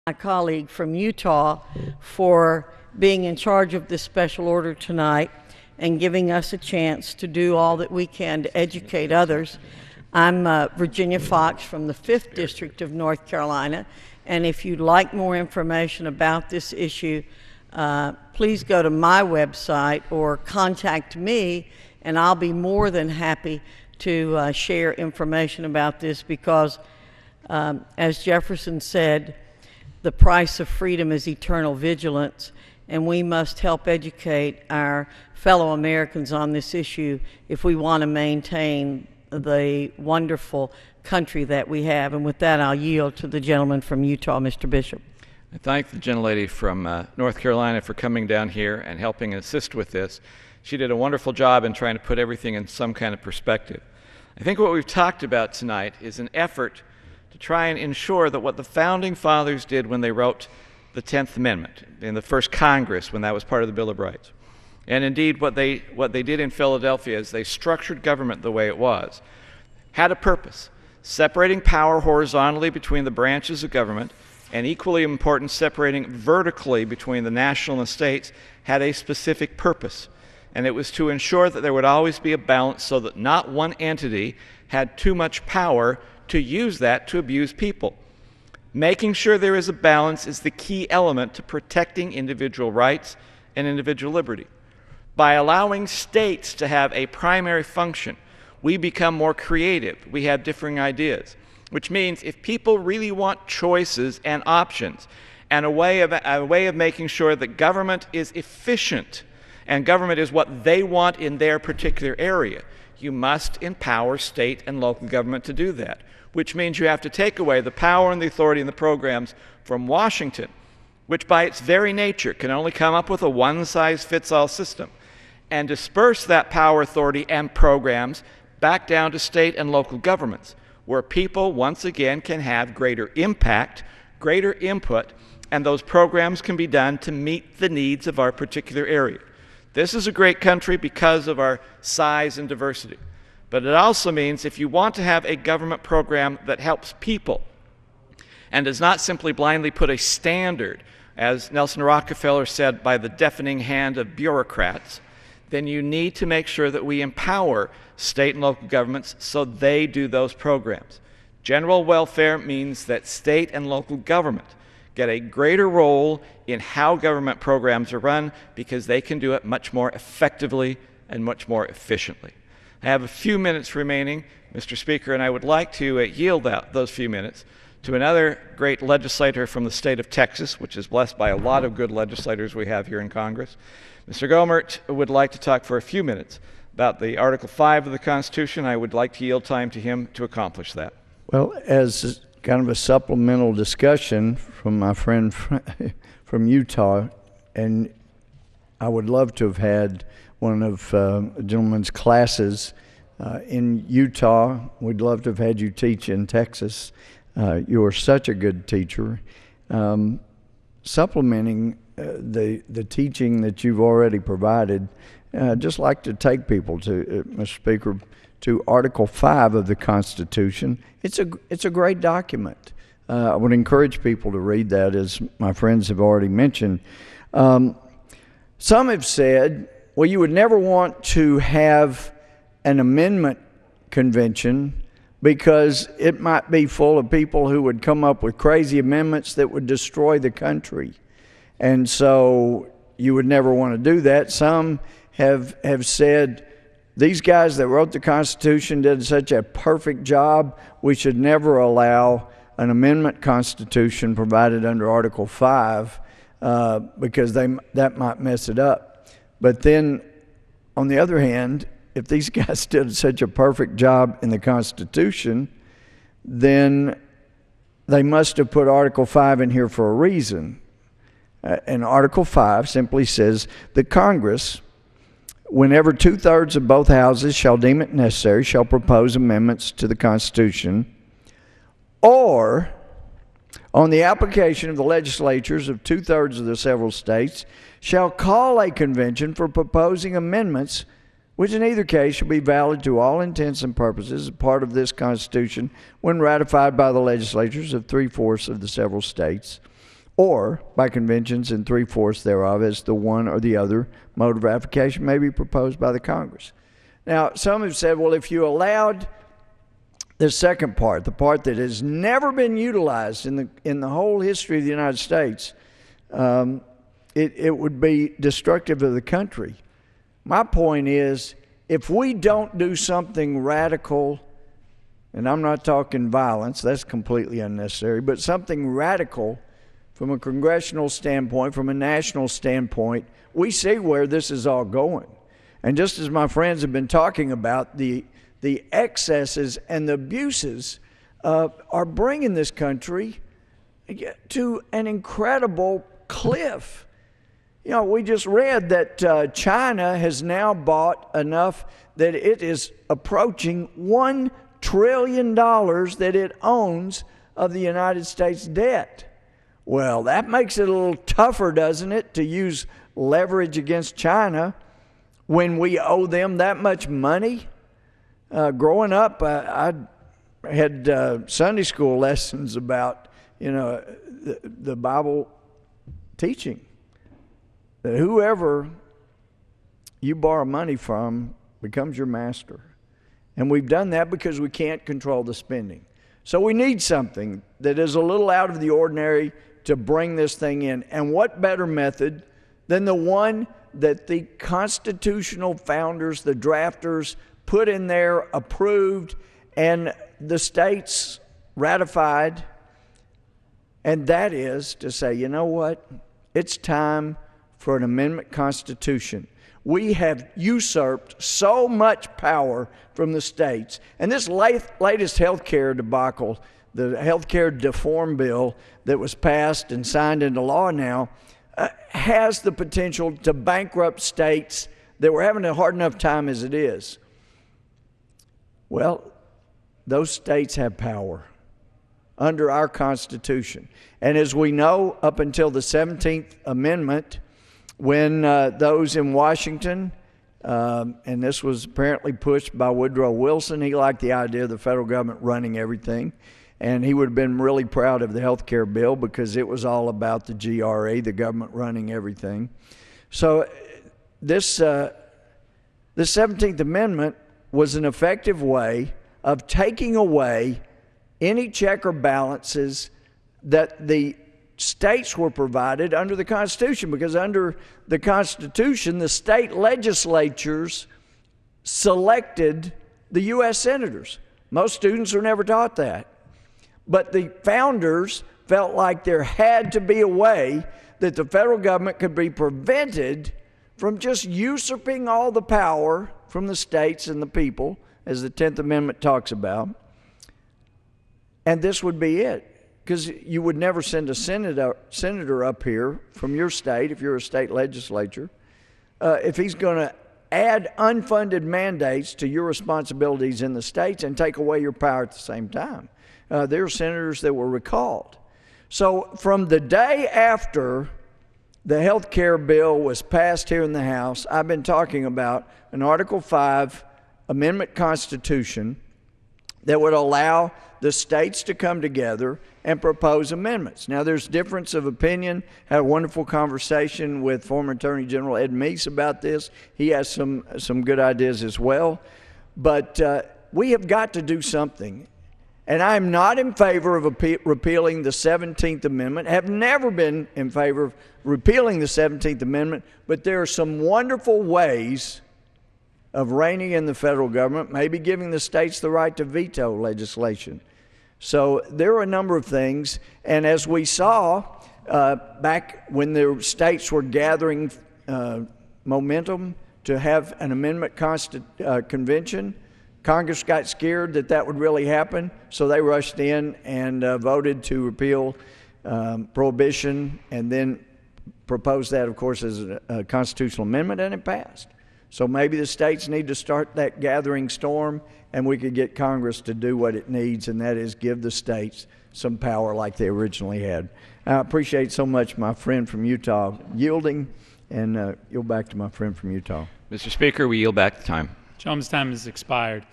my colleague from Utah for being in charge of this special order tonight and giving us a chance to do all that we can to educate others. I'm Virginia Fox from the 5th District of North Carolina, and if you'd like more information about this issue, please go to my website or contact me, and I'll be more than happy to share information about this because, as Jefferson said, the price of freedom is eternal vigilance, and we must help educate our fellow Americans on this issue if we want to maintain the wonderful country that we have. And with that, I'll yield to the gentleman from Utah, Mr. Bishop. I thank the gentlelady from North Carolina for coming down here and helping assist with this. She did a wonderful job in trying to put everything in some kind of perspective. I think what we've talked about tonight is an effort to try and ensure that what the Founding Fathers did when they wrote the 10th Amendment in the first Congress, when that was part of the Bill of Rights, and indeed what they did in Philadelphia is they structured government the way it was, had a purpose, separating power horizontally between the branches of government, and equally important, separating vertically between the national and the states, had a specific purpose. And it was to ensure that there would always be a balance so that not one entity had too much power to use that to abuse people. Making sure there is a balance is the key element to protecting individual rights and individual liberty. By allowing states to have a primary function, we become more creative. We have differing ideas, which means if people really want choices and options and a way of making sure that government is efficient and government is what they want in their particular area, you must empower state and local government to do that, which means you have to take away the power and the authority and the programs from Washington, which by its very nature can only come up with a one-size-fits-all system, and disperse that power, authority, and programs back down to state and local governments, where people once again can have greater impact, greater input, and those programs can be done to meet the needs of our particular area. This is a great country because of our size and diversity. But it also means if you want to have a government program that helps people and does not simply blindly put a standard, as Nelson Rockefeller said, by the deafening hand of bureaucrats, then you need to make sure that we empower state and local governments so they do those programs. General welfare means that state and local government get a greater role in how government programs are run because they can do it much more effectively and much more efficiently. I have a few minutes remaining, Mr. Speaker, and I would like to yield those few minutes to another great legislator from the state of Texas, which is blessed by a lot of good legislators we have here in Congress. Mr. Gohmert would like to talk for a few minutes about the Article 5 of the Constitution. I would like to yield time to him to accomplish that. Well, as kind of a supplemental discussion from my friend from Utah, and I would love to have had one of a gentleman's classes in Utah. We'd love to have had you teach in Texas. You are such a good teacher. Supplementing the teaching that you've already provided, I'd just like to take people to, Mr. Speaker, to Article 5 of the Constitution. It's a great document. I would encourage people to read that, as my friends have already mentioned. Some have said, well, you would never want to have an amendment convention because it might be full of people who would come up with crazy amendments that would destroy the country. And so you would never want to do that. Some have said, these guys that wrote the Constitution did such a perfect job, we should never allow an amendment constitution provided under Article 5 because that might mess it up. But then, on the other hand, if these guys did such a perfect job in the Constitution, then they must have put Article 5 in here for a reason. And Article 5 simply says that Congress, whenever 2/3 of both houses shall deem it necessary, shall propose amendments to the Constitution, or on the application of the legislatures of 2/3 of the several states, shall call a convention for proposing amendments, which in either case shall be valid to all intents and purposes as part of this Constitution when ratified by the legislatures of 3/4 of the several states. or by conventions in 3/4 thereof, as the one or the other mode of ratification may be proposed by the Congress. Now, some have said, well, if you allowed the second part, the part that has never been utilized in the whole history of the United States, it would be destructive of the country. My point is, if we don't do something radical, and I'm not talking violence, that's completely unnecessary, but something radical from a congressional standpoint, from a national standpoint, we see where this is all going. And just as my friends have been talking about, the excesses and the abuses are bringing this country to an incredible cliff. You know, we just read that China has now bought enough that it is approaching $1 trillion that it owns of the United States debt. Well, that makes it a little tougher, doesn't it, to use leverage against China when we owe them that much money? Growing up, I had Sunday school lessons about, the Bible teaching that whoever you borrow money from becomes your master. And we've done that because we can't control the spending. So we need something that is a little out of the ordinary to bring this thing in. And what better method than the one that the constitutional founders, the drafters, put in there, approved, and the states ratified? And that is to say, you know what? It's time for an amendment constitution. We have usurped so much power from the states. And this latest health care debacle, the health care reform bill that was passed and signed into law now, has the potential to bankrupt states that were having a hard enough time as it is. Well, those states have power under our Constitution. And as we know, up until the 17th Amendment, when those in Washington, and this was apparently pushed by Woodrow Wilson, he liked the idea of the federal government running everything. And he would have been really proud of the health care bill because it was all about the GRE, the government running everything. So this 17th Amendment was an effective way of taking away any check or balances that the states were provided under the Constitution, because under the Constitution, the state legislatures selected the U.S. senators. Most students are never taught that. But the founders felt like there had to be a way that the federal government could be prevented from just usurping all the power from the states and the people, as the 10th Amendment talks about. And this would be it. Because you would never send a senator up here from your state, if you're a state legislature, if he's going to add unfunded mandates to your responsibilities in the states and take away your power at the same time. There are senators that were recalled. So from the day after the health care bill was passed here in the House, I've been talking about an Article 5 amendment constitution that would allow the states to come together and propose amendments. Now, there's difference of opinion. Had a wonderful conversation with former Attorney General Ed Meese about this. He has some good ideas as well. But we have got to do something. And I'm not in favor of repealing the 17th Amendment, have never been in favor of repealing the 17th Amendment, but there are some wonderful ways of reining in the federal government, maybe giving the states the right to veto legislation. So there are a number of things, and as we saw back when the states were gathering momentum to have an amendment convention, Congress got scared that that would really happen, so they rushed in and voted to repeal prohibition, and then proposed that, of course, as a constitutional amendment, and it passed. So maybe the states need to start that gathering storm, and we could get Congress to do what it needs, and that is give the states some power like they originally had. I appreciate so much my friend from Utah yielding, and yield back to my friend from Utah. Mr. Speaker, we yield back the time. Gentleman's time has expired.